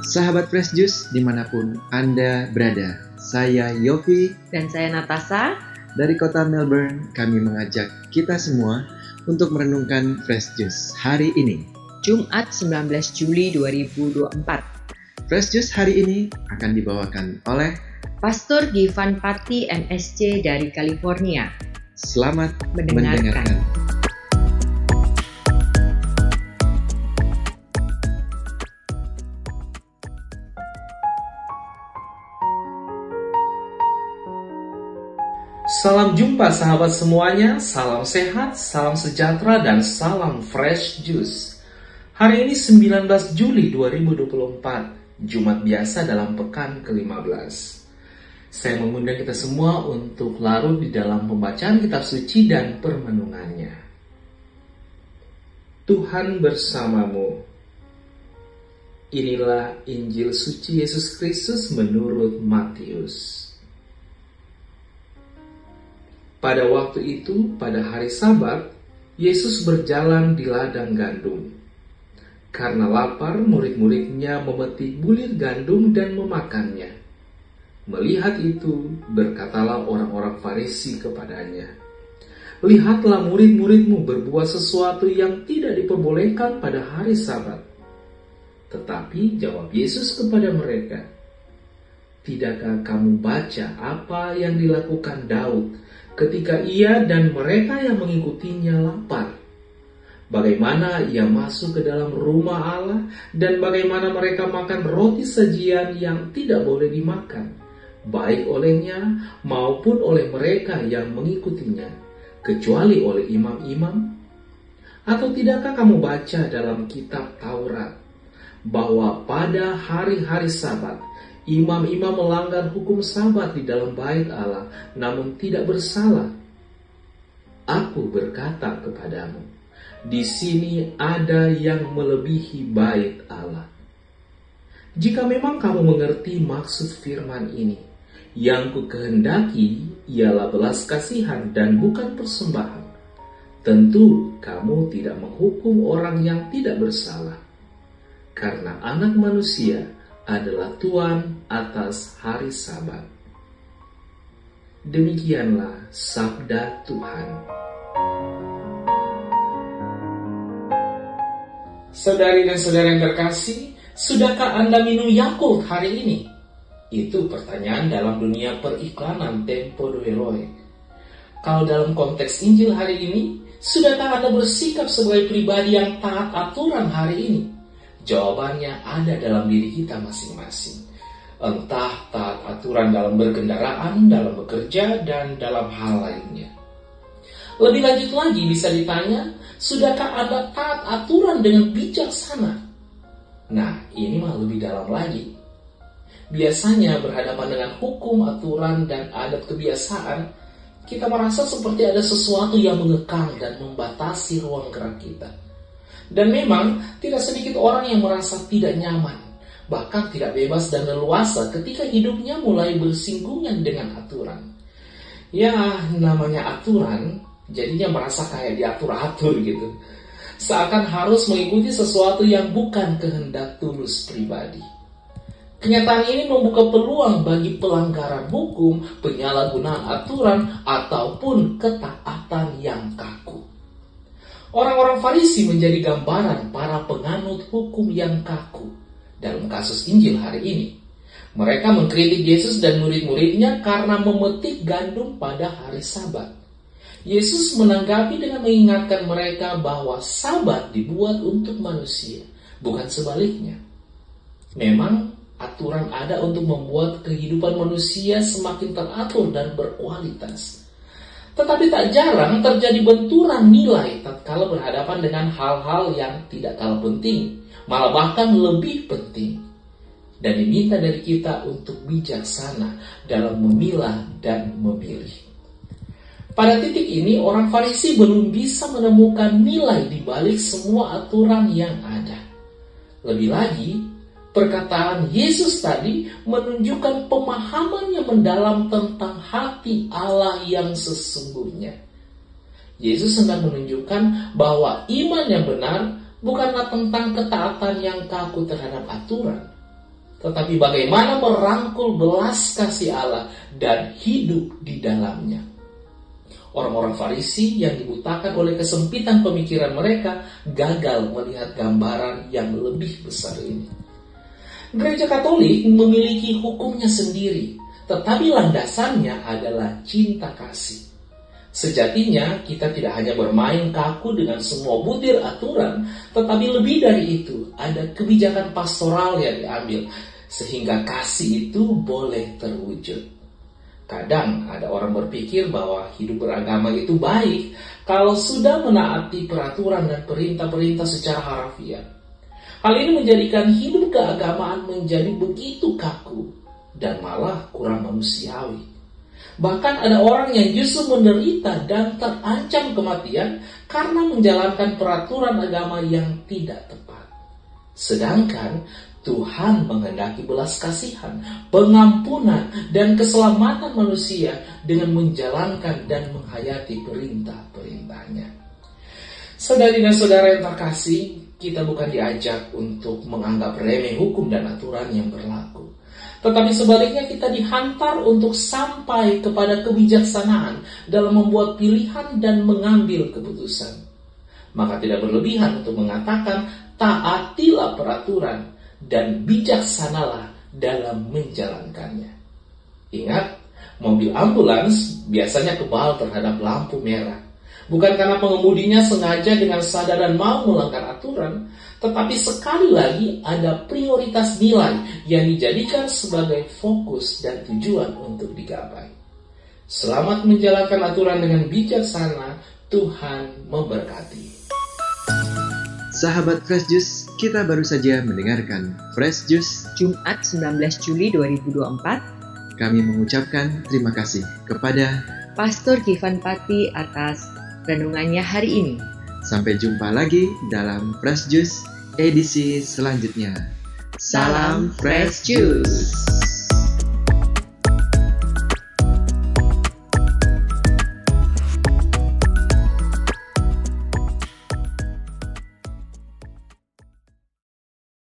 Sahabat Fresh Juice dimanapun Anda berada, saya Yofi dan saya Natasha. Dari kota Melbourne. Kami mengajak kita semua untuk merenungkan Fresh Juice hari ini, Jumat 19 Juli 2024. Fresh Juice hari ini akan dibawakan oleh Pastor Givan Pati MSC dari California. Selamat Mendengarkan. Salam jumpa sahabat semuanya, salam sehat, salam sejahtera, dan salam Fresh Juice. Hari ini 19 Juli 2024, Jumat biasa dalam pekan ke-15. Saya mengundang kita semua untuk larut di dalam pembacaan kitab suci dan permenungannya. Tuhan bersamamu. Inilah Injil suci Yesus Kristus menurut Matius. Pada waktu itu, pada hari Sabat, Yesus berjalan di ladang gandum. Karena lapar, murid-muridnya memetik bulir gandum dan memakannya. Melihat itu, berkatalah orang-orang Farisi kepadanya, "Lihatlah murid-muridmu berbuat sesuatu yang tidak diperbolehkan pada hari Sabat." Tetapi jawab Yesus kepada mereka, "Tidakkah kamu baca apa yang dilakukan Daud ketika ia dan mereka yang mengikutinya lapar? Bagaimana ia masuk ke dalam rumah Allah dan bagaimana mereka makan roti sajian yang tidak boleh dimakan, baik olehnya maupun oleh mereka yang mengikutinya, kecuali oleh imam-imam? Atau tidakkah kamu baca dalam kitab Taurat bahwa pada hari-hari Sabat imam-imam melanggar hukum Sabat di dalam bait Allah, namun tidak bersalah? Aku berkata kepadamu, di sini ada yang melebihi bait Allah. Jika memang kamu mengerti maksud firman ini, yang kukehendaki ialah belas kasihan dan bukan persembahan, tentu kamu tidak menghukum orang yang tidak bersalah, karena Anak Manusia adalah Tuhan atas hari Sabat." Demikianlah sabda Tuhan. Saudari dan saudara yang terkasih, sudahkah Anda minum Yakult hari ini? Itu pertanyaan dalam dunia periklanan tempo due. Kalau dalam konteks Injil hari ini, sudahkah Anda bersikap sebagai pribadi yang taat aturan hari ini? Jawabannya ada dalam diri kita masing-masing. Entah taat aturan dalam berkendaraan, dalam bekerja, dan dalam hal lainnya. Lebih lanjut lagi bisa ditanya, sudahkah Anda taat aturan dengan bijaksana? Nah, ini mah lebih dalam lagi. Biasanya berhadapan dengan hukum, aturan, dan adat kebiasaan, kita merasa seperti ada sesuatu yang mengekang dan membatasi ruang gerak kita. Dan memang tidak sedikit orang yang merasa tidak nyaman, bahkan tidak bebas dan leluasa ketika hidupnya mulai bersinggungan dengan aturan. Ya, namanya aturan, jadinya merasa kayak diatur-atur gitu. Seakan harus mengikuti sesuatu yang bukan kehendak tulus pribadi. Kenyataan ini membuka peluang bagi pelanggaran hukum, penyalahgunaan aturan, ataupun ketaatan yang kaku. Orang-orang Farisi menjadi gambaran para penganut hukum yang kaku dalam kasus Injil hari ini. Mereka mengkritik Yesus dan murid-muridnya karena memetik gandum pada hari Sabat. Yesus menanggapi dengan mengingatkan mereka bahwa Sabat dibuat untuk manusia, bukan sebaliknya. Memang aturan ada untuk membuat kehidupan manusia semakin teratur dan berkualitas. Tetapi tak jarang terjadi benturan nilai tatkala berhadapan dengan hal-hal yang tidak kalah penting, malah bahkan lebih penting. Dan diminta dari kita untuk bijaksana dalam memilah dan memilih. Pada titik ini, orang Farisi belum bisa menemukan nilai di balik semua aturan yang ada. Lebih lagi, perkataan Yesus tadi menunjukkan pemahaman yang mendalam tentang hati Allah yang sesungguhnya. Yesus hendak menunjukkan bahwa iman yang benar bukanlah tentang ketaatan yang kaku terhadap aturan, tetapi bagaimana merangkul belas kasih Allah dan hidup di dalamnya. Orang-orang Farisi yang dibutakan oleh kesempitan pemikiran mereka gagal melihat gambaran yang lebih besar ini. Gereja Katolik memiliki hukumnya sendiri, tetapi landasannya adalah cinta kasih. Sejatinya kita tidak hanya bermain kaku dengan semua butir aturan, tetapi lebih dari itu ada kebijakan pastoral yang diambil sehingga kasih itu boleh terwujud. Kadang ada orang berpikir bahwa hidup beragama itu baik kalau sudah menaati peraturan dan perintah-perintah secara harafiah. Hal ini menjadikan hidup keagamaan menjadi begitu kaku dan malah kurang manusiawi. Bahkan ada orang yang justru menderita dan terancam kematian karena menjalankan peraturan agama yang tidak tepat. Sedangkan Tuhan menghendaki belas kasihan, pengampunan, dan keselamatan manusia dengan menjalankan dan menghayati perintah-perintahnya. Saudari dan saudara yang terkasih, kita bukan diajak untuk menganggap remeh hukum dan aturan yang berlaku. Tetapi sebaliknya kita dihantar untuk sampai kepada kebijaksanaan dalam membuat pilihan dan mengambil keputusan. Maka tidak berlebihan untuk mengatakan, taatilah peraturan dan bijaksanalah dalam menjalankannya. Ingat, mobil ambulans biasanya kebal terhadap lampu merah. Bukan karena pengemudinya sengaja dengan sadar dan mau melanggar aturan, tetapi sekali lagi ada prioritas nilai yang dijadikan sebagai fokus dan tujuan untuk digapai. Selamat menjalankan aturan dengan bijaksana. Tuhan memberkati. Sahabat Fresh Juice, kita baru saja mendengarkan Fresh Juice Jumat 19 Juli 2024. Kami mengucapkan terima kasih kepada Pastor Givan Pati atas renungannya hari ini. Sampai jumpa lagi dalam Fresh Juice edisi selanjutnya. Salam Fresh Juice.